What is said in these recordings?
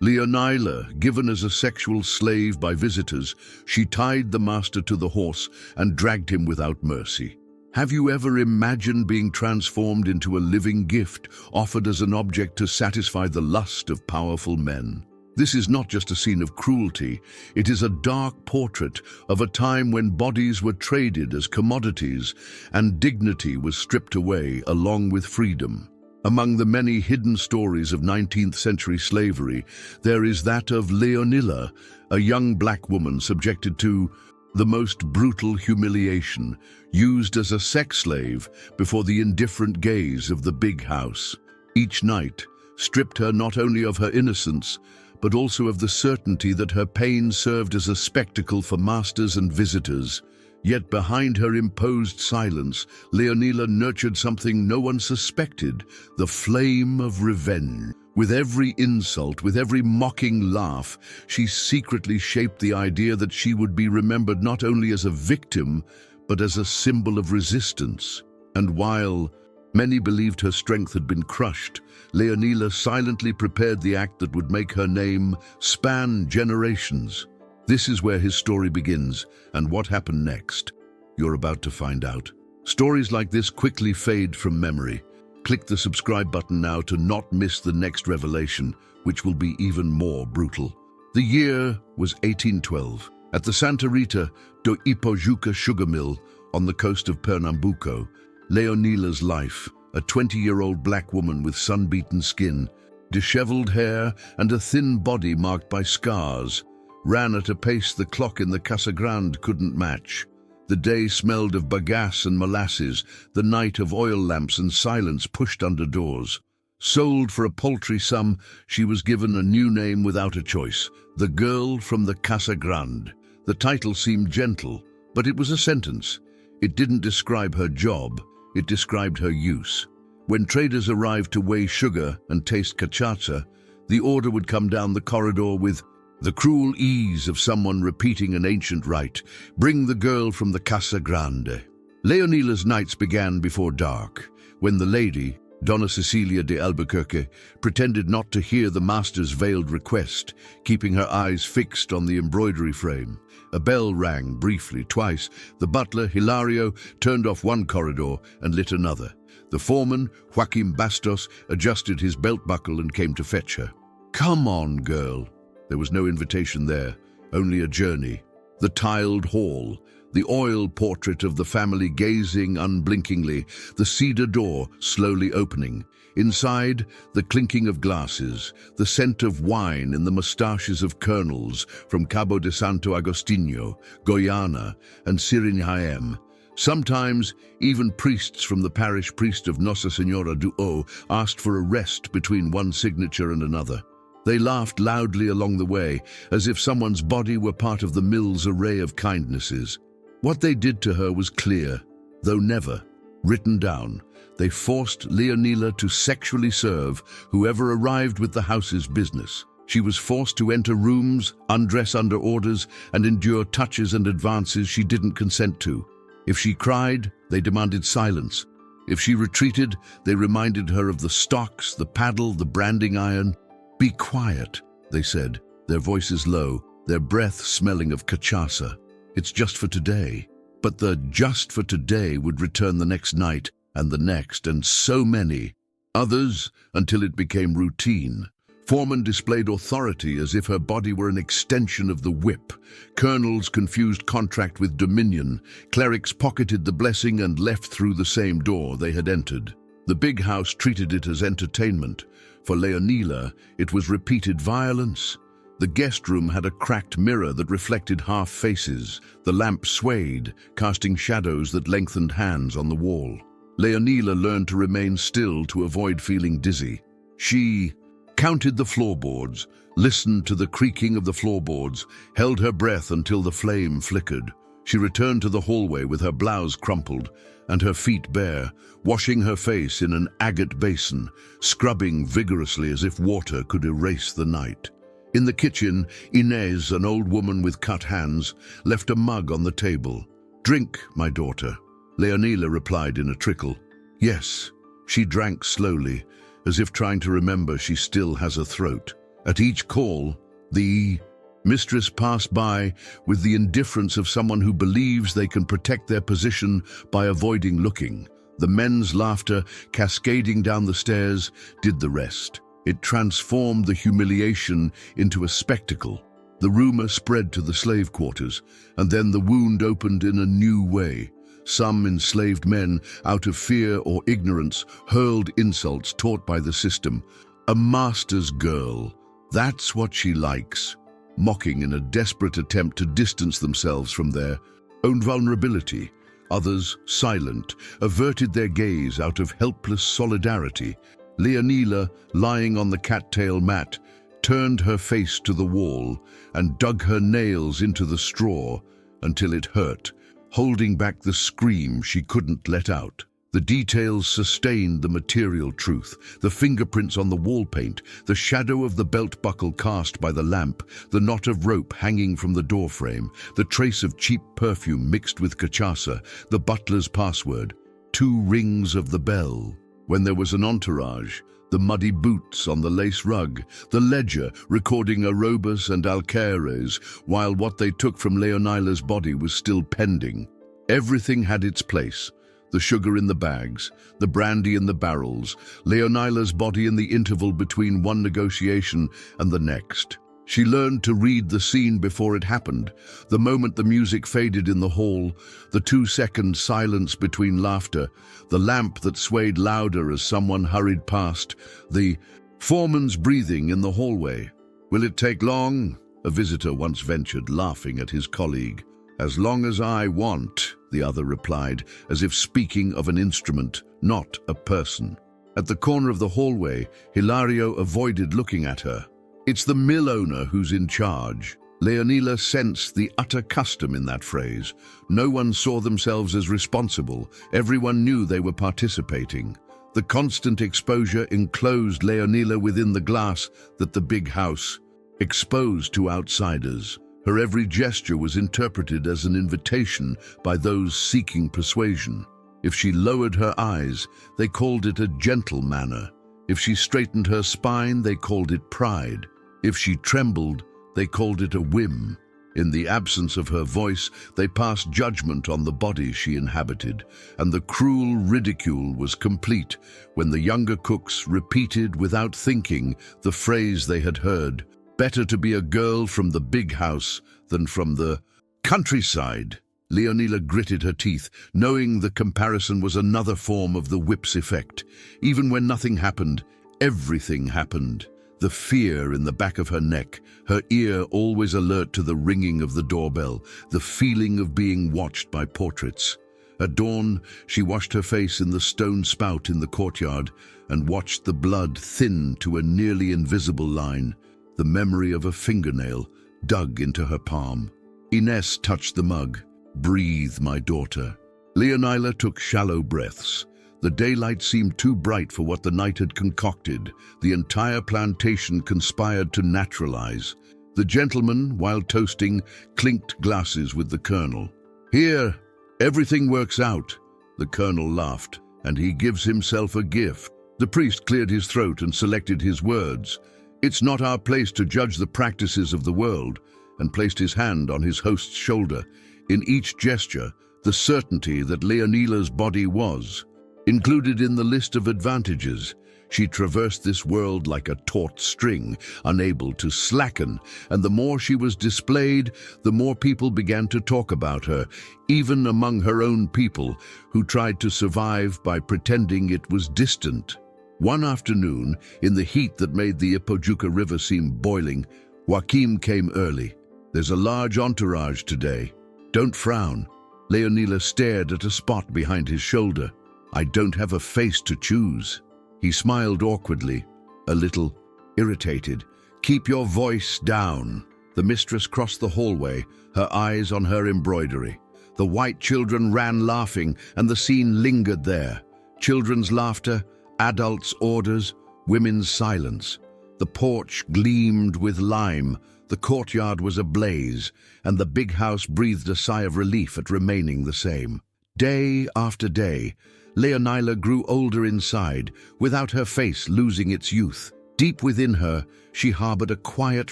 Leonila, given as a sexual slave by visitors, she tied the master to the horse and dragged him without mercy. Have you ever imagined being transformed into a living gift, offered as an object to satisfy the lust of powerful men? This is not just a scene of cruelty, it is a dark portrait of a time when bodies were traded as commodities and dignity was stripped away along with freedom. Among the many hidden stories of 19th century slavery, there is that of Leonila, a young black woman subjected to the most brutal humiliation, used as a sex slave before the indifferent gaze of the big house. Each night stripped her not only of her innocence, but also of the certainty that her pain served as a spectacle for masters and visitors. Yet behind her imposed silence, Leonila nurtured something no one suspected, the flame of revenge. With every insult, with every mocking laugh, she secretly shaped the idea that she would be remembered not only as a victim, but as a symbol of resistance. And while many believed her strength had been crushed, Leonila silently prepared the act that would make her name span generations. This is where his story begins, and what happened next, you're about to find out. Stories like this quickly fade from memory. Click the subscribe button now to not miss the next revelation, which will be even more brutal. The year was 1812. At the Santa Rita do Ipojuca sugar mill on the coast of Pernambuco, Leonila's life, a 20-year-old black woman with sun-beaten skin, disheveled hair, and a thin body marked by scars, ran at a pace the clock in the Casa Grande couldn't match. The day smelled of bagasse and molasses, the night of oil lamps and silence pushed under doors. Sold for a paltry sum, she was given a new name without a choice, the girl from the Casa Grande. The title seemed gentle, but it was a sentence. It didn't describe her job, it described her use. When traders arrived to weigh sugar and taste cachaça, the order would come down the corridor with the cruel ease of someone repeating an ancient rite, bring the girl from the Casa Grande. Leonila's nights began before dark, when the lady, Donna Cecilia de Albuquerque, pretended not to hear the master's veiled request, keeping her eyes fixed on the embroidery frame. A bell rang briefly, twice. The butler, Hilario, turned off one corridor and lit another. The foreman, Joaquim Bastos, adjusted his belt buckle and came to fetch her. Come on, girl. There was no invitation there, only a journey. The tiled hall, the oil portrait of the family gazing unblinkingly, the cedar door slowly opening. Inside, the clinking of glasses, the scent of wine in the mustaches of colonels from Cabo de Santo Agostinho, Guyana, and Suriname. Sometimes, even priests from the parish priest of Nossa Senhora do O asked for a rest between one signature and another. They laughed loudly along the way, as if someone's body were part of the mill's array of kindnesses. What they did to her was clear, though never written down. They forced Leonila to sexually serve whoever arrived with the house's business. She was forced to enter rooms, undress under orders, and endure touches and advances she didn't consent to. If she cried, they demanded silence. If she retreated, they reminded her of the stocks, the paddle, the branding iron. Be quiet, they said, their voices low, their breath smelling of cachaça. It's just for today. But the just for today would return the next night, and the next, and so many others, until it became routine. Foremen displayed authority as if her body were an extension of the whip. Colonels confused contract with dominion. Clerics pocketed the blessing and left through the same door they had entered. The big house treated it as entertainment. For Leonila, it was repeated violence. The guest room had a cracked mirror that reflected half faces. The lamp swayed, casting shadows that lengthened hands on the wall. Leonila learned to remain still to avoid feeling dizzy. She counted the floorboards, listened to the creaking of the floorboards, held her breath until the flame flickered. She returned to the hallway with her blouse crumpled and her feet bare, washing her face in an agate basin, scrubbing vigorously as if water could erase the night. In the kitchen, Inez, an old woman with cut hands, left a mug on the table. "Drink, my daughter," Leonila replied in a trickle. "Yes." She drank slowly, as if trying to remember she still has a throat. At each call, the mistress passed by with the indifference of someone who believes they can protect their position by avoiding looking. The men's laughter, cascading down the stairs, did the rest. It transformed the humiliation into a spectacle. The rumor spread to the slave quarters, and then the wound opened in a new way. Some enslaved men, out of fear or ignorance, hurled insults taught by the system. A master's girl, that's what she likes. Mocking in a desperate attempt to distance themselves from their own vulnerability. Others, silent, averted their gaze out of helpless solidarity. Leonila, lying on the cattail mat, turned her face to the wall and dug her nails into the straw until it hurt, holding back the scream she couldn't let out. The details sustained the material truth, the fingerprints on the wall paint, the shadow of the belt buckle cast by the lamp, the knot of rope hanging from the doorframe, the trace of cheap perfume mixed with cachaça, the butler's password, 2 rings of the bell. When there was an entourage, the muddy boots on the lace rug, the ledger recording arrobas and alcaires, while what they took from Leonila's body was still pending. Everything had its place. The sugar in the bags, the brandy in the barrels, Leonila's body in the interval between one negotiation and the next. She learned to read the scene before it happened. The moment the music faded in the hall, the 2-second silence between laughter, the lamp that swayed louder as someone hurried past, the foreman's breathing in the hallway. "Will it take long?" a visitor once ventured, laughing at his colleague. "As long as I want," the other replied, as if speaking of an instrument, not a person. At the corner of the hallway, Hilario avoided looking at her. "It's the mill owner who's in charge." Leonila sensed the utter custom in that phrase. No one saw themselves as responsible. Everyone knew they were participating. The constant exposure enclosed Leonila within the glass that the big house, exposed to outsiders. Her every gesture was interpreted as an invitation by those seeking persuasion. If she lowered her eyes, they called it a gentle manner. If she straightened her spine, they called it pride. If she trembled, they called it a whim. In the absence of her voice, they passed judgment on the body she inhabited, and the cruel ridicule was complete when the younger cooks repeated without thinking the phrase they had heard: "Better to be a girl from the big house than from the countryside." Leonila gritted her teeth, knowing the comparison was another form of the whip's effect. Even when nothing happened, everything happened. The fear in the back of her neck, her ear always alert to the ringing of the doorbell, the feeling of being watched by portraits. At dawn, she washed her face in the stone spout in the courtyard and watched the blood thin to a nearly invisible line, the memory of a fingernail dug into her palm. Ines touched the mug. "Breathe, my daughter." Leonila took shallow breaths. The daylight seemed too bright for what the night had concocted. The entire plantation conspired to naturalize. The gentleman, while toasting, clinked glasses with the colonel. "Here, everything works out." The colonel laughed. "And he gives himself a gift." The priest cleared his throat and selected his words. "It's not our place to judge the practices of the world," and placed his hand on his host's shoulder. In each gesture, the certainty that Leonila's body was included in the list of advantages. She traversed this world like a taut string, unable to slacken, and the more she was displayed, the more people began to talk about her, even among her own people, who tried to survive by pretending it was distant. One afternoon, in the heat that made the Ipojuca River seem boiling, Joaquim came early. "There's a large entourage today. Don't frown." Leonila stared at a spot behind his shoulder. "I don't have a face to choose." He smiled awkwardly, a little irritated. "Keep your voice down." The mistress crossed the hallway, her eyes on her embroidery. The white children ran laughing, and the scene lingered there. Children's laughter, adults' orders, women's silence. The porch gleamed with lime, the courtyard was ablaze, and the big house breathed a sigh of relief at remaining the same. Day after day, Leonila grew older inside, without her face losing its youth. Deep within her, she harbored a quiet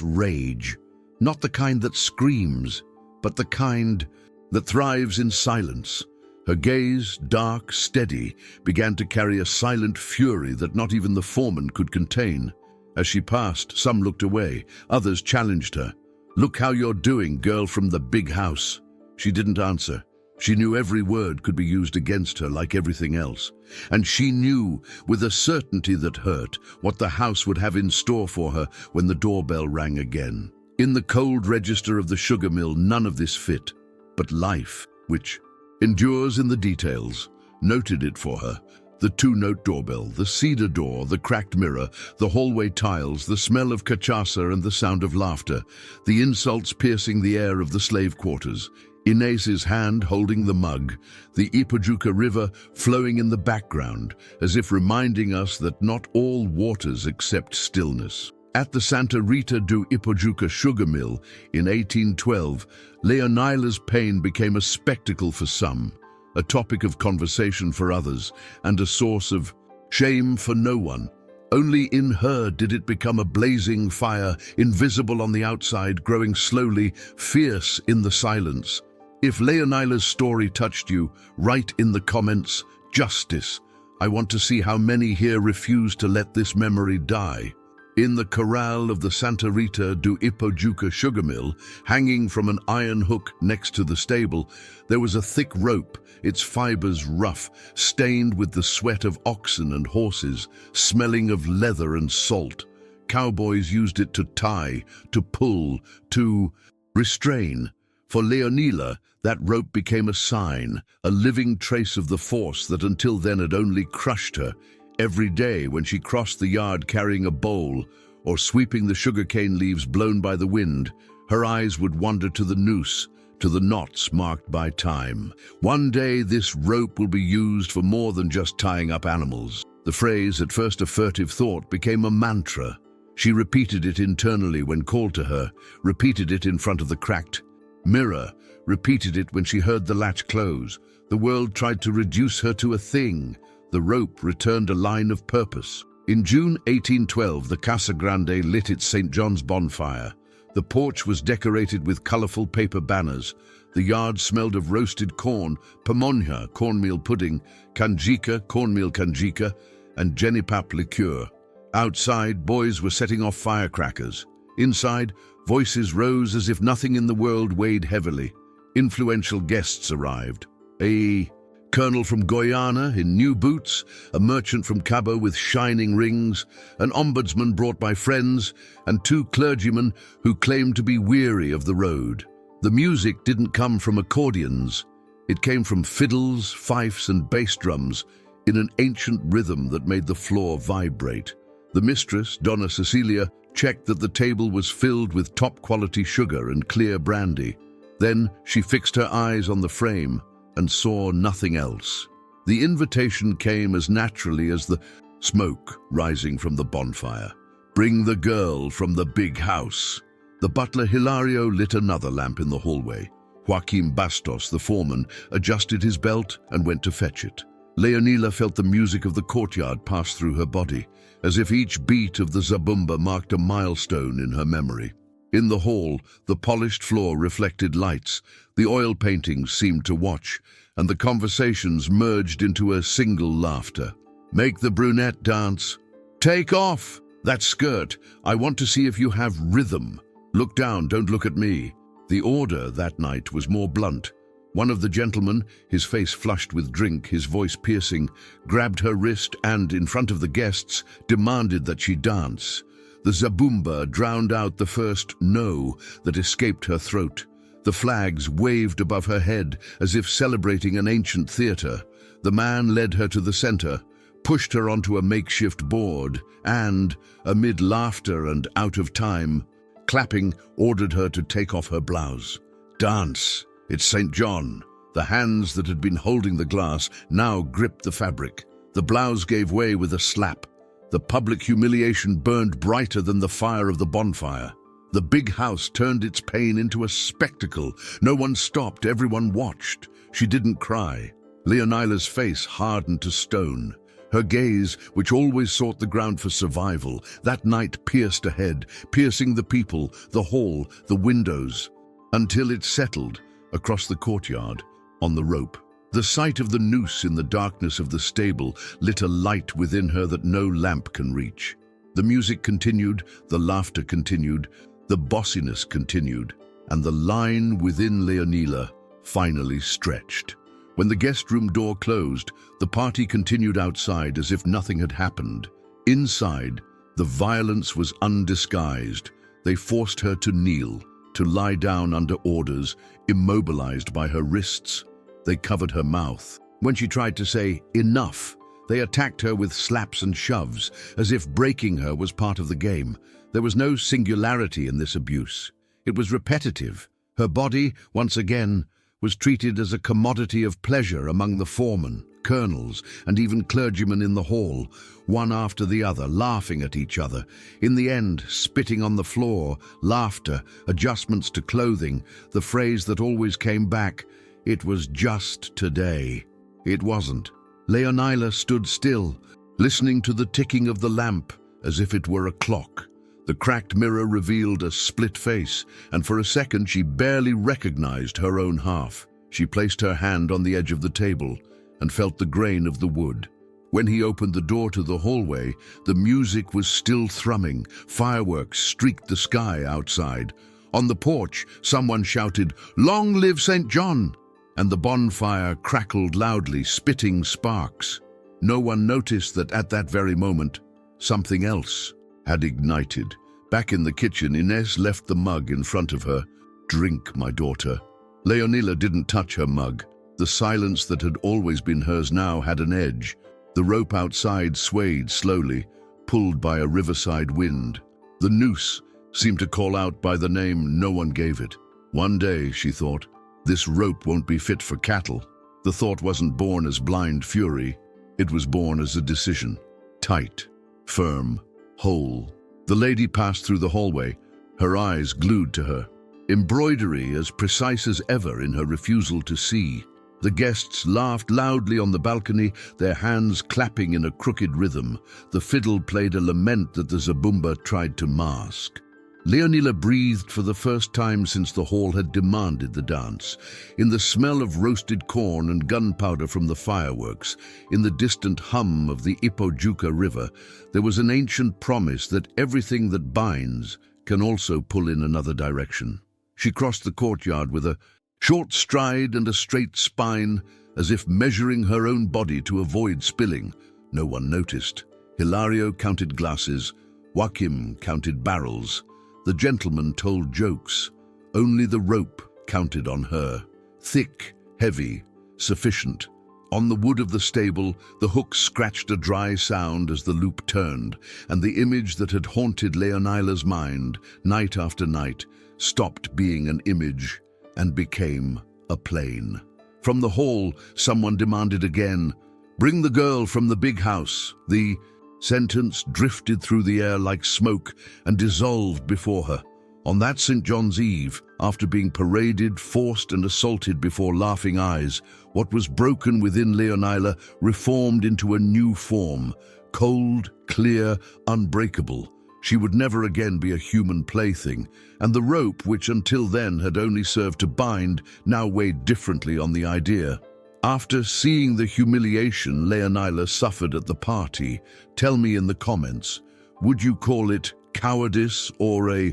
rage, not the kind that screams, but the kind that thrives in silence. Her gaze, dark, steady, began to carry a silent fury that not even the foreman could contain. As she passed, some looked away, others challenged her. "Look how you're doing, girl from the big house." She didn't answer. She knew every word could be used against her like everything else. And she knew, with a certainty that hurt, what the house would have in store for her when the doorbell rang again. In the cold register of the sugar mill, none of this fit. But life, which endures in the details, noted it for her. The two-note doorbell, the cedar door, the cracked mirror, the hallway tiles, the smell of cachaça and the sound of laughter, the insults piercing the air of the slave quarters, Inez's hand holding the mug, the Ipojuca River flowing in the background, as if reminding us that not all waters accept stillness. At the Santa Rita do Ipojuca sugar mill in 1812, Leonila's pain became a spectacle for some, a topic of conversation for others, and a source of shame for no one. Only in her did it become a blazing fire, invisible on the outside, growing slowly, fierce in the silence. If Leonila's story touched you, write in the comments, "Justice." I want to see how many here refuse to let this memory die. In the corral of the Santa Rita do Ipojuca sugar mill, hanging from an iron hook next to the stable, there was a thick rope, its fibers rough, stained with the sweat of oxen and horses, smelling of leather and salt. Cowboys used it to tie, to pull, to restrain. For Leonila, that rope became a sign, a living trace of the force that until then had only crushed her. Every day when she crossed the yard carrying a bowl or sweeping the sugarcane leaves blown by the wind, her eyes would wander to the noose, to the knots marked by time. One day this rope will be used for more than just tying up animals. The phrase, at first a furtive thought, became a mantra. She repeated it internally when called to her, repeated it in front of the cracked mirror, repeated it when she heard the latch close. The world tried to reduce her to a thing. The rope returned a line of purpose. In June 1812, the Casa Grande lit its St. John's bonfire. The porch was decorated with colorful paper banners. The yard smelled of roasted corn, pamonha, cornmeal pudding, canjica, cornmeal canjica, and jenipap liqueur. Outside, boys were setting off firecrackers. Inside, voices rose as if nothing in the world weighed heavily. Influential guests arrived. A colonel from Guyana in new boots, a merchant from Cabo with shining rings, an ombudsman brought by friends, and two clergymen who claimed to be weary of the road. The music didn't come from accordions. It came from fiddles, fifes, and bass drums in an ancient rhythm that made the floor vibrate. The mistress, Donna Cecilia, checked that the table was filled with top-quality sugar and clear brandy. Then she fixed her eyes on the frame and saw nothing else. The invitation came as naturally as the smoke rising from the bonfire. "Bring the girl from the big house." The butler Hilario lit another lamp in the hallway. Joaquim Bastos, the foreman, adjusted his belt and went to fetch it. Leonila felt the music of the courtyard pass through her body, as if each beat of the zabumba marked a milestone in her memory. In the hall, the polished floor reflected lights, the oil paintings seemed to watch, and the conversations merged into a single laughter. "Make the brunette dance." "Take off that skirt. I want to see if you have rhythm. Look down, don't look at me." The order that night was more blunt. One of the gentlemen, his face flushed with drink, his voice piercing, grabbed her wrist and, in front of the guests, demanded that she dance. The zabumba drowned out the first "no" that escaped her throat. The flags waved above her head as if celebrating an ancient theater. The man led her to the center, pushed her onto a makeshift board, and, amid laughter and out of time, clapping, ordered her to take off her blouse. "Dance. It's St. John." The hands that had been holding the glass now gripped the fabric. The blouse gave way with a slap. The public humiliation burned brighter than the fire of the bonfire. The big house turned its pain into a spectacle. No one stopped, everyone watched. She didn't cry. Leonila's face hardened to stone. Her gaze, which always sought the ground for survival, that night pierced ahead, piercing the people, the hall, the windows, until it settled across the courtyard on the rope. The sight of the noose in the darkness of the stable lit a light within her that no lamp can reach. The music continued, the laughter continued, the bossiness continued, and the line within Leonila finally stretched. When the guest room door closed, the party continued outside as if nothing had happened. Inside, the violence was undisguised. They forced her to kneel, to lie down under orders, immobilized by her wrists. They covered her mouth. When she tried to say, "Enough," they attacked her with slaps and shoves, as if breaking her was part of the game. There was no singularity in this abuse. It was repetitive. Her body, once again, was treated as a commodity of pleasure among the foremen, colonels, and even clergymen in the hall, one after the other, laughing at each other. In the end, spitting on the floor, laughter, adjustments to clothing, the phrase that always came back, "It was just today." It wasn't. Leonila stood still, listening to the ticking of the lamp as if it were a clock. The cracked mirror revealed a split face, and for a second she barely recognized her own half. She placed her hand on the edge of the table and felt the grain of the wood. When he opened the door to the hallway, the music was still thrumming. Fireworks streaked the sky outside. On the porch, someone shouted, "Long live St. John!" and the bonfire crackled loudly, spitting sparks. No one noticed that at that very moment, something else had ignited. Back in the kitchen, Inez left the mug in front of her. "Drink, my daughter." Leonila didn't touch her mug. The silence that had always been hers now had an edge. The rope outside swayed slowly, pulled by a riverside wind. The noose seemed to call out by the name no one gave it. One day, she thought, this rope won't be fit for cattle. The thought wasn't born as blind fury. It was born as a decision. Tight, firm, whole. The lady passed through the hallway, her eyes glued to her. Embroidery as precise as ever in her refusal to see. The guests laughed loudly on the balcony, their hands clapping in a crooked rhythm. The fiddle played a lament that the zabumba tried to mask. Leonila breathed for the first time since the hall had demanded the dance. In the smell of roasted corn and gunpowder from the fireworks, in the distant hum of the Ipojuca River, there was an ancient promise that everything that binds can also pull in another direction. She crossed the courtyard with a short stride and a straight spine, as if measuring her own body to avoid spilling. No one noticed. Hilario counted glasses. Joaquim counted barrels. The gentleman told jokes. Only the rope counted on her. Thick, heavy, sufficient. On the wood of the stable, the hook scratched a dry sound as the loop turned, and the image that had haunted Leonila's mind, night after night, stopped being an image and became a plane. From the hall, someone demanded again, "Bring the girl from the big house." The sentence drifted through the air like smoke and dissolved before her. On that St. John's Eve, after being paraded, forced and assaulted before laughing eyes, what was broken within Leonila reformed into a new form, cold, clear, unbreakable. She would never again be a human plaything, and the rope, which until then had only served to bind, now weighed differently on the idea. After seeing the humiliation Leonila suffered at the party, tell me in the comments, would you call it cowardice or a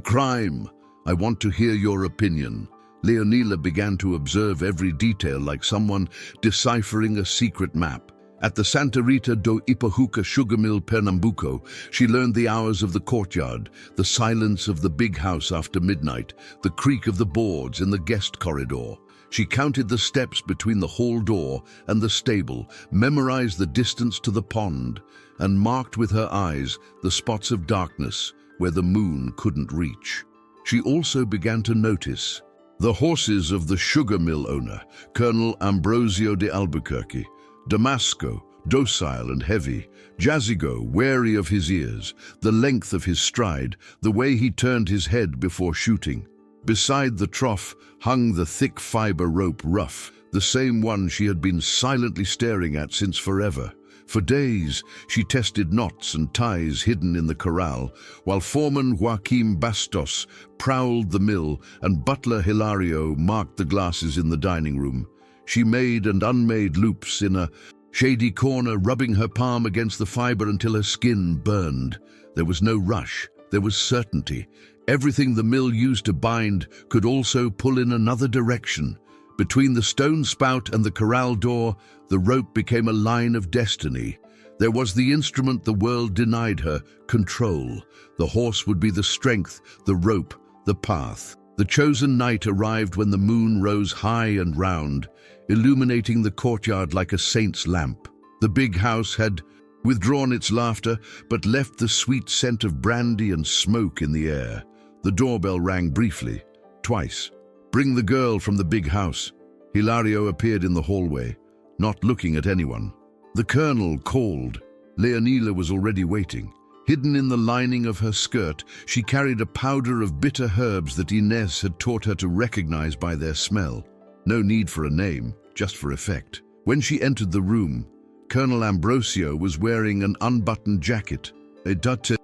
crime? I want to hear your opinion. Leonila began to observe every detail like someone deciphering a secret map. At the Santa Rita do Ipajuca sugar mill Pernambuco, she learned the hours of the courtyard, the silence of the big house after midnight, the creak of the boards in the guest corridor. She counted the steps between the hall door and the stable, memorized the distance to the pond, and marked with her eyes the spots of darkness where the moon couldn't reach. She also began to notice the horses of the sugar mill owner, Colonel Ambrosio de Albuquerque, Damasco, docile and heavy, Jazigo, wary of his ears, the length of his stride, the way he turned his head before shooting. Beside the trough hung the thick fiber rope Ruff, the same one she had been silently staring at since forever. For days, she tested knots and ties hidden in the corral, while foreman Joaquim Bastos prowled the mill and butler Hilario marked the glasses in the dining room. She made and unmade loops in a shady corner, rubbing her palm against the fiber until her skin burned. There was no rush, there was certainty. Everything the mill used to bind could also pull in another direction. Between the stone spout and the corral door, the rope became a line of destiny. There was the instrument the world denied her, control. The horse would be the strength, the rope, the path. The chosen night arrived when the moon rose high and round, illuminating the courtyard like a saint's lamp. The big house had withdrawn its laughter, but left the sweet scent of brandy and smoke in the air. The doorbell rang briefly, twice. "Bring the girl from the big house." Hilario appeared in the hallway, not looking at anyone. The colonel called. Leonila was already waiting. Hidden in the lining of her skirt, she carried a powder of bitter herbs that Inés had taught her to recognize by their smell. No need for a name, just for effect. When she entered the room, Colonel Ambrosio was wearing an unbuttoned jacket, a dirty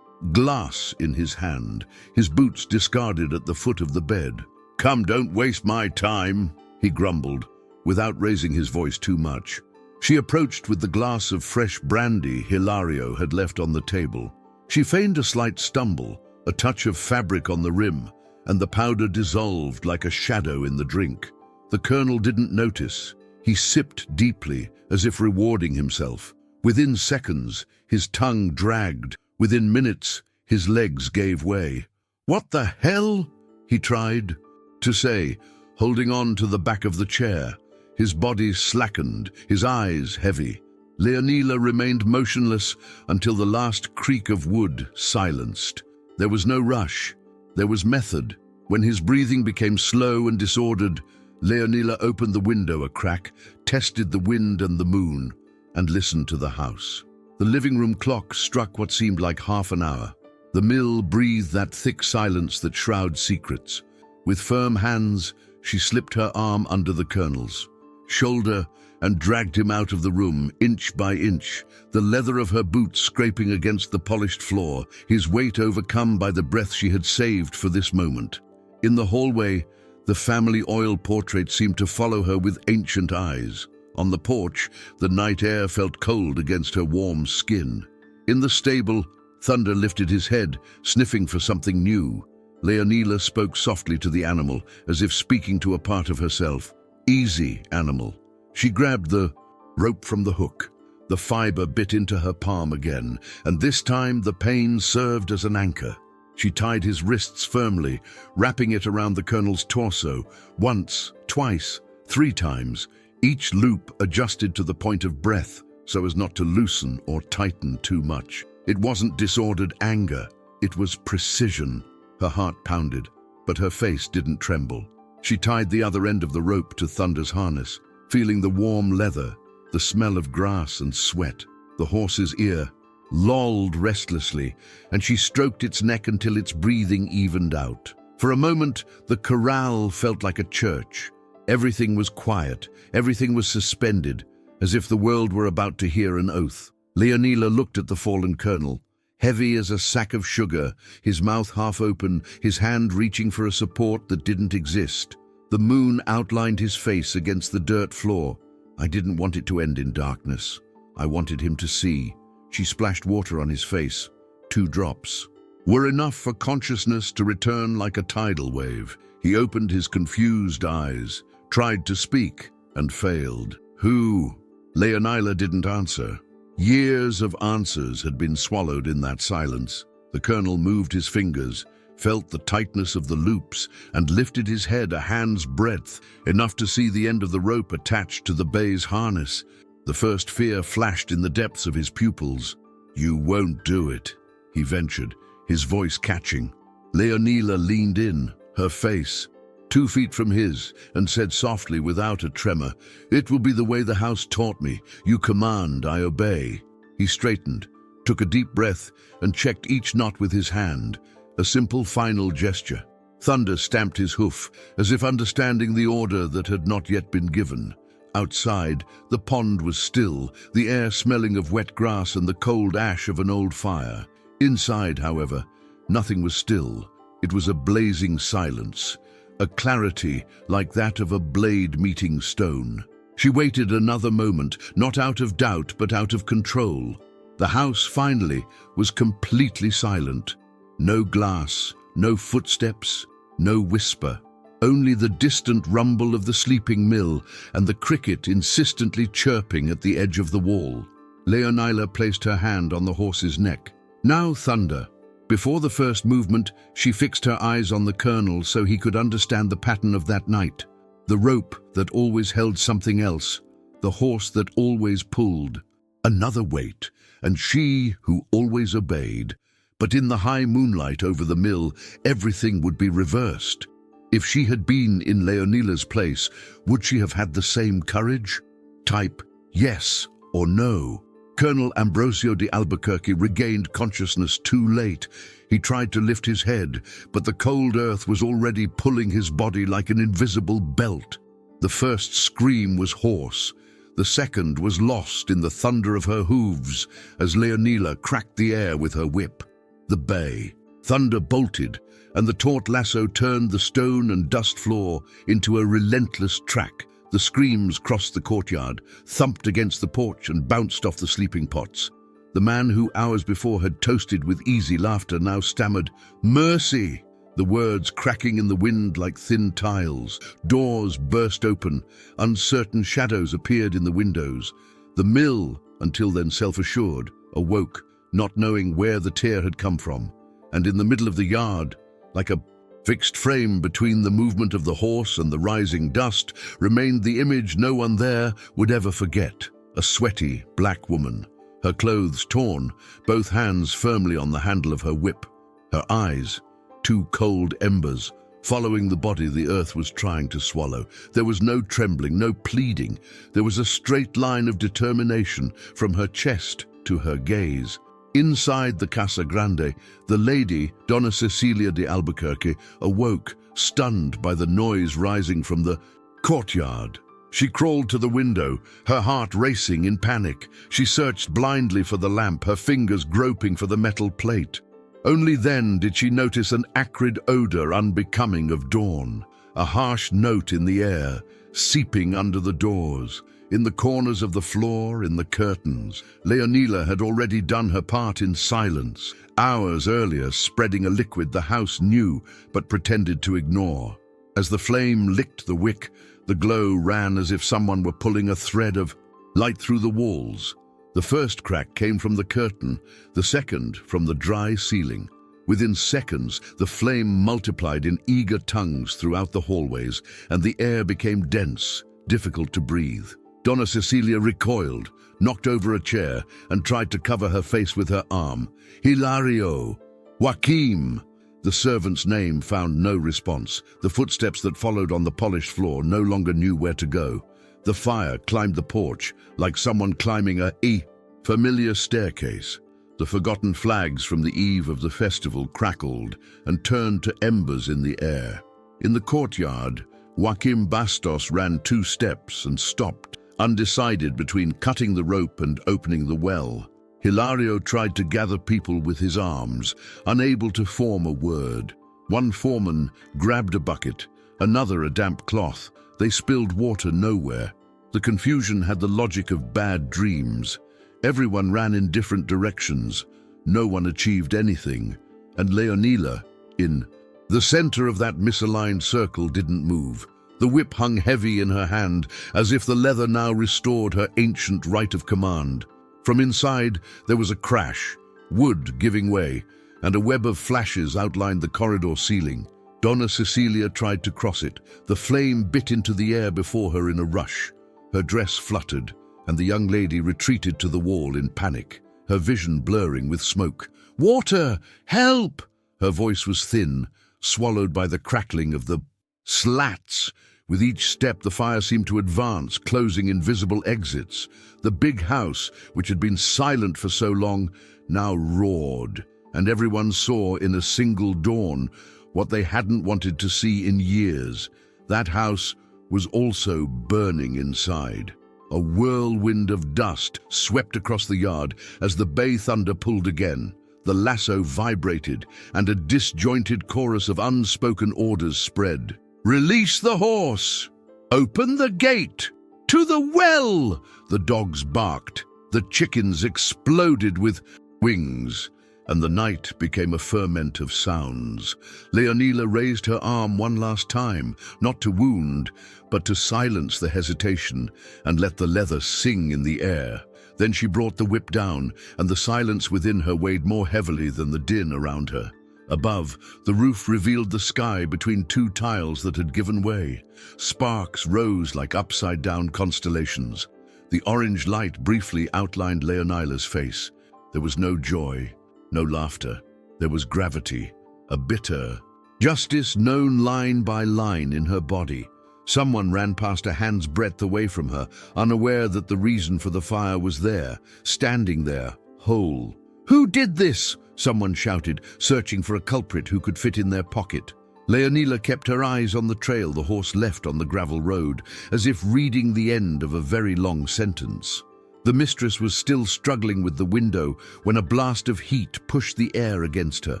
glass in his hand, his boots discarded at the foot of the bed. "Come, don't waste my time," he grumbled, without raising his voice too much. She approached with the glass of fresh brandy Hilario had left on the table. She feigned a slight stumble, a touch of fabric on the rim, and the powder dissolved like a shadow in the drink. The colonel didn't notice. He sipped deeply, as if rewarding himself. Within seconds, his tongue dragged. Within minutes, his legs gave way. "What the hell?" he tried to say, holding on to the back of the chair. His body slackened, his eyes heavy. Leonila remained motionless until the last creak of wood silenced. There was no rush. There was method. When his breathing became slow and disordered, Leonila opened the window a crack, tested the wind and the moon, and listened to the house. The living room clock struck what seemed like half an hour. The mill breathed that thick silence that shrouds secrets. With firm hands, she slipped her arm under the colonel's shoulder and dragged him out of the room, inch by inch, the leather of her boots scraping against the polished floor, his weight overcome by the breath she had saved for this moment. In the hallway, the family oil portrait seemed to follow her with ancient eyes. On the porch, the night air felt cold against her warm skin. In the stable, Thunder lifted his head, sniffing for something new. Leonila spoke softly to the animal, as if speaking to a part of herself. "Easy, animal." She grabbed the rope from the hook. The fiber bit into her palm again, and this time the pain served as an anchor. She tied his wrists firmly, wrapping it around the colonel's torso, once, twice, 3 times, each loop adjusted to the point of breath so as not to loosen or tighten too much. It wasn't disordered anger, it was precision. Her heart pounded, but her face didn't tremble. She tied the other end of the rope to Thunder's harness, feeling the warm leather, the smell of grass and sweat. The horse's ear lolled restlessly, and she stroked its neck until its breathing evened out. For a moment, the corral felt like a church. Everything was quiet, everything was suspended, as if the world were about to hear an oath. Leonila looked at the fallen colonel, heavy as a sack of sugar, his mouth half open, his hand reaching for a support that didn't exist. The moon outlined his face against the dirt floor. "I didn't want it to end in darkness. I wanted him to see." She splashed water on his face. 2 drops were enough for consciousness to return like a tidal wave. He opened his confused eyes, tried to speak, and failed. "Who?" Leonila didn't answer. Years of answers had been swallowed in that silence. The colonel moved his fingers, felt the tightness of the loops, and lifted his head a hand's breadth, enough to see the end of the rope attached to the bay's harness. The first fear flashed in the depths of his pupils. "You won't do it," he ventured, his voice catching. Leonila leaned in, her face 2 feet from his, and said softly without a tremor, "It will be the way the house taught me. You command, I obey." He straightened, took a deep breath, and checked each knot with his hand, a simple final gesture. Thunder stamped his hoof, as if understanding the order that had not yet been given. Outside, the pond was still, the air smelling of wet grass and the cold ash of an old fire. Inside, however, nothing was still. It was a blazing silence, a clarity like that of a blade meeting stone. She waited another moment, not out of doubt but out of control. The house, finally, was completely silent. No glass, no footsteps, no whisper. Only the distant rumble of the sleeping mill and the cricket insistently chirping at the edge of the wall. Leonila placed her hand on the horse's neck. Now thunder. Before the first movement, she fixed her eyes on the colonel so he could understand the pattern of that night. The rope that always held something else, the horse that always pulled. Another weight, and she who always obeyed. But in the high moonlight over the mill, everything would be reversed. If she had been in Leonila's place, would she have had the same courage? Type yes or no. Colonel Ambrosio de Albuquerque regained consciousness too late. He tried to lift his head, but the cold earth was already pulling his body like an invisible belt. The first scream was hoarse. The second was lost in the thunder of her hooves as Leonila cracked the air with her whip. The bay. Thunder bolted, and the taut lasso turned the stone and dust floor into a relentless track. The screams crossed the courtyard, thumped against the porch and bounced off the sleeping pots. The man who hours before had toasted with easy laughter now stammered, "Mercy!" The words cracking in the wind like thin tiles. Doors burst open. Uncertain shadows appeared in the windows. The mill, until then self-assured, awoke, not knowing where the tear had come from. And in the middle of the yard, like a fixed frame between the movement of the horse and the rising dust, remained the image no one there would ever forget. A sweaty, black woman, her clothes torn, both hands firmly on the handle of her whip. Her eyes, two cold embers, following the body the earth was trying to swallow. There was no trembling, no pleading. There was a straight line of determination from her chest to her gaze. Inside the Casa Grande, the lady, Donna Cecilia de Albuquerque, awoke, stunned by the noise rising from the courtyard. She crawled to the window, her heart racing in panic. She searched blindly for the lamp, her fingers groping for the metal plate. Only then did she notice an acrid odor unbecoming of dawn, a harsh note in the air, seeping under the doors. In the corners of the floor, in the curtains. Leonila had already done her part in silence, hours earlier spreading a liquid the house knew but pretended to ignore. As the flame licked the wick, the glow ran as if someone were pulling a thread of light through the walls. The first crack came from the curtain, the second from the dry ceiling. Within seconds, the flame multiplied in eager tongues throughout the hallways, and the air became dense, difficult to breathe. Donna Cecilia recoiled, knocked over a chair, and tried to cover her face with her arm. "Hilario! Joaquim!" The servant's name found no response. The footsteps that followed on the polished floor no longer knew where to go. The fire climbed the porch, like someone climbing a familiar staircase. The forgotten flags from the eve of the festival crackled and turned to embers in the air. In the courtyard, Joaquim Bastos ran 2 steps and stopped, undecided between cutting the rope and opening the well. Hilario tried to gather people with his arms, unable to form a word. One foreman grabbed a bucket, another a damp cloth. They spilled water nowhere. The confusion had the logic of bad dreams. Everyone ran in different directions. No one achieved anything. And Leonila, in the center of that misaligned circle, didn't move. The whip hung heavy in her hand, as if the leather now restored her ancient right of command. From inside, there was a crash, wood giving way, and a web of flashes outlined the corridor ceiling. Donna Cecilia tried to cross it. The flame bit into the air before her in a rush. Her dress fluttered, and the young lady retreated to the wall in panic, her vision blurring with smoke. "Water! Help!" Her voice was thin, swallowed by the crackling of the slats. With each step, the fire seemed to advance, closing invisible exits. The big house, which had been silent for so long, now roared, and everyone saw in a single dawn what they hadn't wanted to see in years. That house was also burning inside. A whirlwind of dust swept across the yard as the bay thunder pulled again. The lasso vibrated, and a disjointed chorus of unspoken orders spread. "Release the horse! Open the gate! To the well!" The dogs barked. The chickens exploded with wings, and the night became a ferment of sounds. Leonila raised her arm one last time, not to wound, but to silence the hesitation and let the leather sing in the air. Then she brought the whip down, and the silence within her weighed more heavily than the din around her. Above, the roof revealed the sky between two tiles that had given way. Sparks rose like upside-down constellations. The orange light briefly outlined Leonila's face. There was no joy, no laughter. There was gravity, a bitter justice known line by line in her body. Someone ran past a hand's breadth away from her, unaware that the reason for the fire was there, standing there, whole. "Who did this?" someone shouted, searching for a culprit who could fit in their pocket. Leonila kept her eyes on the trail the horse left on the gravel road, as if reading the end of a very long sentence. The mistress was still struggling with the window when a blast of heat pushed the air against her.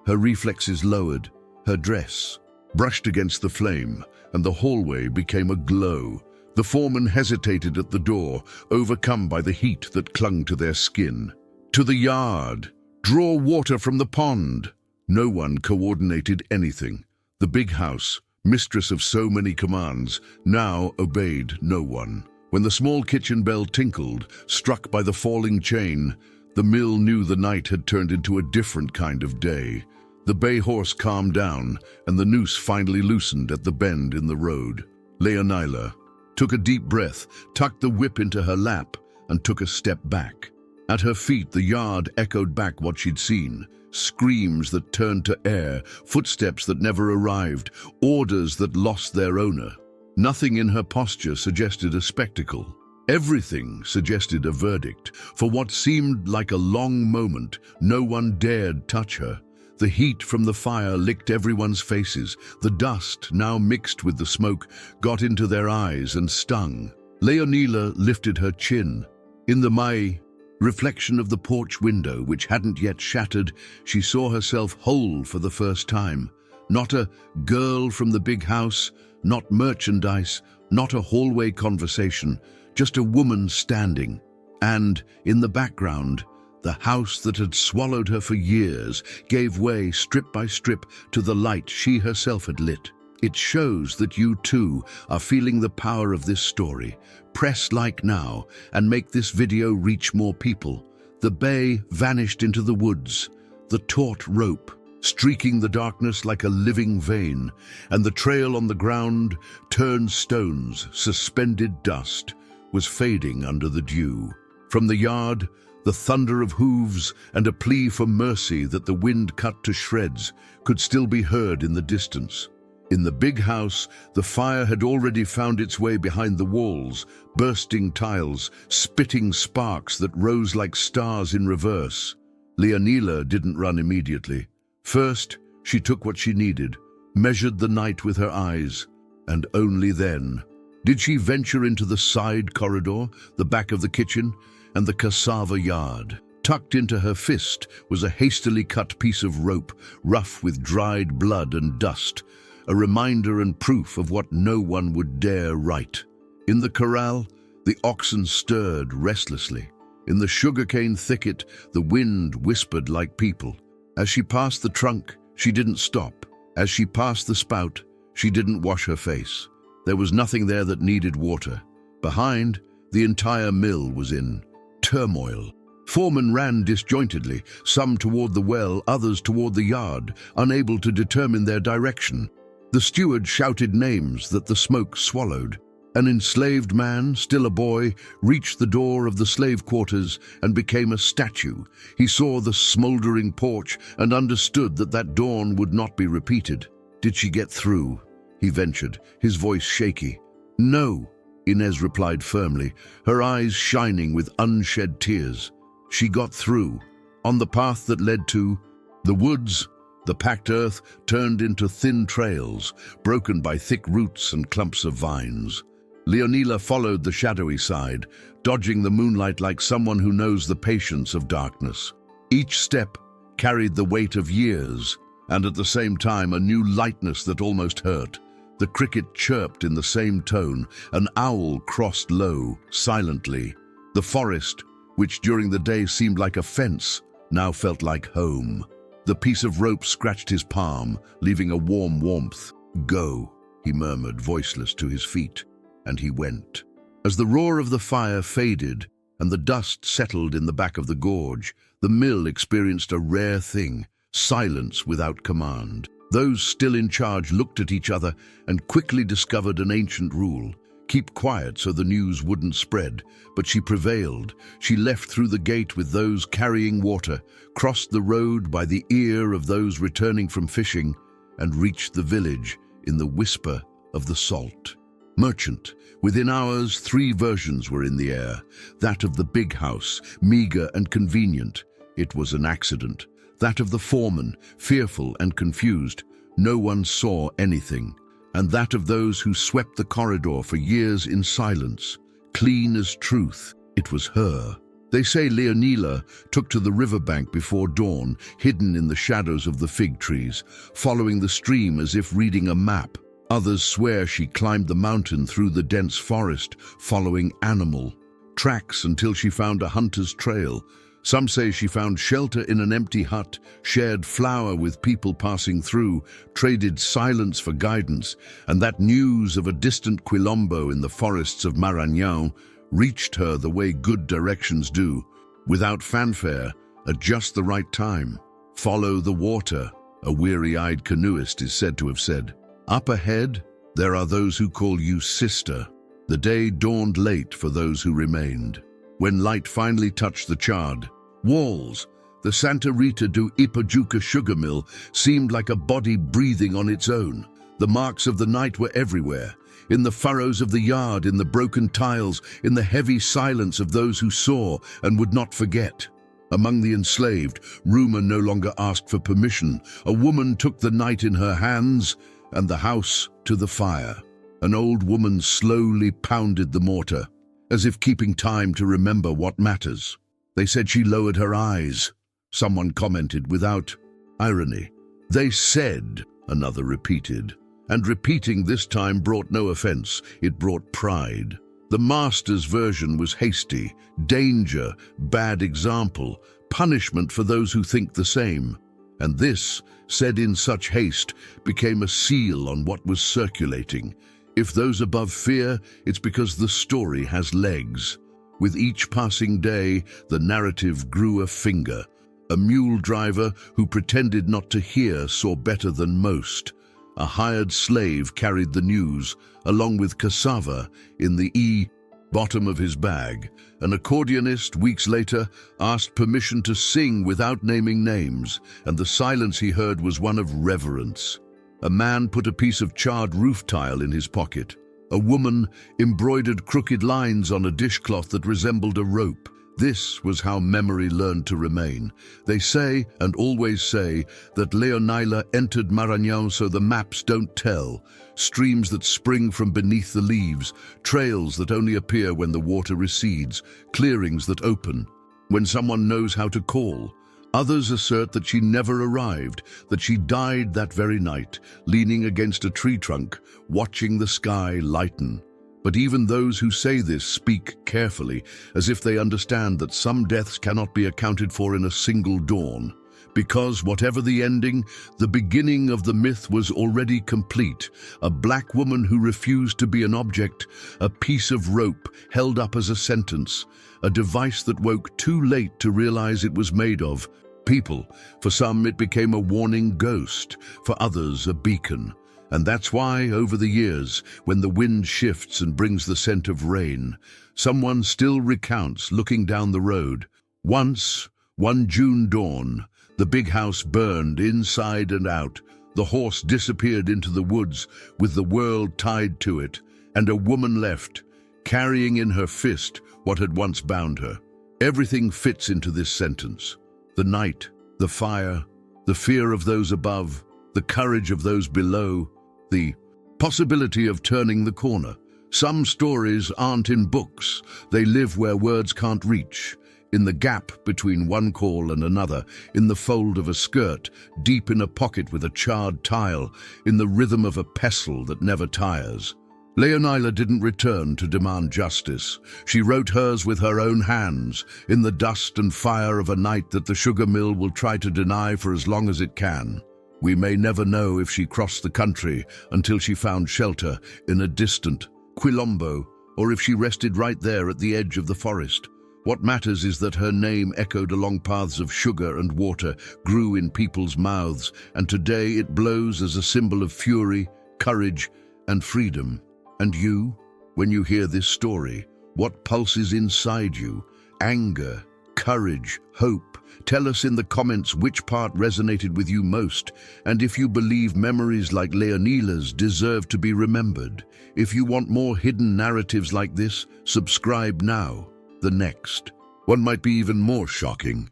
Her reflexes lowered, her dress brushed against the flame, and the hallway became aglow. The foreman hesitated at the door, overcome by the heat that clung to their skin. "To the yard! Draw water from the pond!" No one coordinated anything. The big house, mistress of so many commands, now obeyed no one. When the small kitchen bell tinkled, struck by the falling chain, the mill knew the night had turned into a different kind of day. The bay horse calmed down, and the noose finally loosened at the bend in the road. Leonila took a deep breath, tucked the whip into her lap, and took a step back. At her feet, the yard echoed back what she'd seen. Screams that turned to air, footsteps that never arrived, orders that lost their owner. Nothing in her posture suggested a spectacle. Everything suggested a verdict. For what seemed like a long moment, no one dared touch her. The heat from the fire licked everyone's faces. The dust, now mixed with the smoke, got into their eyes and stung. Leonila lifted her chin. In the reflection of the porch window, which hadn't yet shattered, she saw herself whole for the first time. Not a girl from the big house, not merchandise, not a hallway conversation, just a woman standing. And, in the background, the house that had swallowed her for years gave way strip by strip to the light she herself had lit. It shows that you too are feeling the power of this story. Press like now and make this video reach more people. The bay vanished into the woods, the taut rope streaking the darkness like a living vein, and the trail on the ground, turned stones, suspended dust, was fading under the dew. From the yard, the thunder of hooves and a plea for mercy that the wind cut to shreds could still be heard in the distance. In the big house, the fire had already found its way behind the walls, bursting tiles, spitting sparks that rose like stars in reverse. Leonila didn't run immediately. First, she took what she needed, measured the night with her eyes, and only then did she venture into the side corridor, the back of the kitchen, and the cassava yard. Tucked into her fist was a hastily cut piece of rope, rough with dried blood and dust, a reminder and proof of what no one would dare write. In the corral, the oxen stirred restlessly. In the sugarcane thicket, the wind whispered like people. As she passed the trunk, she didn't stop. As she passed the spout, she didn't wash her face. There was nothing there that needed water. Behind, the entire mill was in turmoil. Foremen ran disjointedly, some toward the well, others toward the yard, unable to determine their direction. The steward shouted names that the smoke swallowed. An enslaved man, still a boy, reached the door of the slave quarters and became a statue. He saw the smoldering porch and understood that that dawn would not be repeated. "Did she get through?" he ventured, his voice shaky. "No," Inez replied firmly, her eyes shining with unshed tears. "She got through, on the path that led to the woods, The packed earth turned into thin trails, broken by thick roots and clumps of vines. Leonila followed the shadowy side, dodging the moonlight like someone who knows the patience of darkness. Each step carried the weight of years, and at the same time a new lightness that almost hurt. The cricket chirped in the same tone, an owl crossed low, silently. The forest, which during the day seemed like a fence, now felt like home. The piece of rope scratched his palm, leaving a warm warmth. "Go," he murmured, voiceless, to his feet, and he went. As the roar of the fire faded and the dust settled in the back of the gorge, the mill experienced a rare thing: silence without command. Those still in charge looked at each other and quickly discovered an ancient rule: keep quiet so the news wouldn't spread. But she prevailed. She left through the gate with those carrying water, crossed the road by the ear of those returning from fishing, and reached the village in the whisper of the salt. Merchant. Within hours, 3 versions were in the air. That of the big house, meager and convenient. It was an accident. That of the foreman, fearful and confused. No one saw anything. And that of those who swept the corridor for years in silence, clean as truth. It was her. They say Leonila took to the riverbank before dawn, hidden in the shadows of the fig trees, following the stream as if reading a map. Others swear she climbed the mountain through the dense forest, following animal tracks until she found a hunter's trail. Some say she found shelter in an empty hut, shared flour with people passing through, traded silence for guidance, and that news of a distant Quilombo in the forests of Maranhão reached her the way good directions do, without fanfare, at just the right time. "Follow the water," a weary-eyed canoeist is said to have said. "Up ahead, there are those who call you sister." The day dawned late for those who remained. When light finally touched the charred walls, the Santa Rita do Ipajuca sugar mill seemed like a body breathing on its own. The marks of the night were everywhere, in the furrows of the yard, in the broken tiles, in the heavy silence of those who saw and would not forget. Among the enslaved, rumor no longer asked for permission. A woman took the night in her hands and the house to the fire. An old woman slowly pounded the mortar, as if keeping time to remember what matters. They said she lowered her eyes. Someone commented without irony. "They said," another repeated. And repeating this time brought no offense, it brought pride. The master's version was hasty, danger, bad example, punishment for those who think the same. And this, said in such haste, became a seal on what was circulating. If those above fear, it's because the story has legs. With each passing day, the narrative grew a finger. A mule driver who pretended not to hear saw better than most. A hired slave carried the news, along with cassava in the bottom of his bag. An accordionist, weeks later, asked permission to sing without naming names, and the silence he heard was one of reverence. A man put a piece of charred roof tile in his pocket. A woman embroidered crooked lines on a dishcloth that resembled a rope. This was how memory learned to remain. They say, and always say, that Leonila entered Maranhão so the maps don't tell. Streams that spring from beneath the leaves, trails that only appear when the water recedes, clearings that open when someone knows how to call. Others assert that she never arrived, that she died that very night, leaning against a tree trunk, watching the sky lighten. But even those who say this speak carefully, as if they understand that some deaths cannot be accounted for in a single dawn. Because whatever the ending, the beginning of the myth was already complete. A black woman who refused to be an object, a piece of rope held up as a sentence, a device that woke too late to realize it was made of people. For some, it became a warning ghost, for others, a beacon. And that's why, over the years, when the wind shifts and brings the scent of rain, someone still recounts looking down the road. Once, one June dawn, the big house burned inside and out. The horse disappeared into the woods with the world tied to it, and a woman left, carrying in her fist what had once bound her. Everything fits into this sentence. The night, the fire, The fear of those above, the courage of those below, the possibility of turning the corner. Some stories aren't in books. They live where words can't reach. In the gap between one call and another, in the fold of a skirt, deep in a pocket with a charred tile, in the rhythm of a pestle that never tires. Leonila didn't return to demand justice. She wrote hers with her own hands, in the dust and fire of a night that the sugar mill will try to deny for as long as it can. We may never know if she crossed the country until she found shelter in a distant Quilombo, or if she rested right there at the edge of the forest. What matters is that her name echoed along paths of sugar and water, grew in people's mouths, and today it blows as a symbol of fury, courage, and freedom. And you, when you hear this story, what pulses inside you? Anger, courage, hope? Tell us in the comments which part resonated with you most, and if you believe memories like Leonila's deserve to be remembered. If you want more hidden narratives like this, subscribe now. The next one might be even more shocking.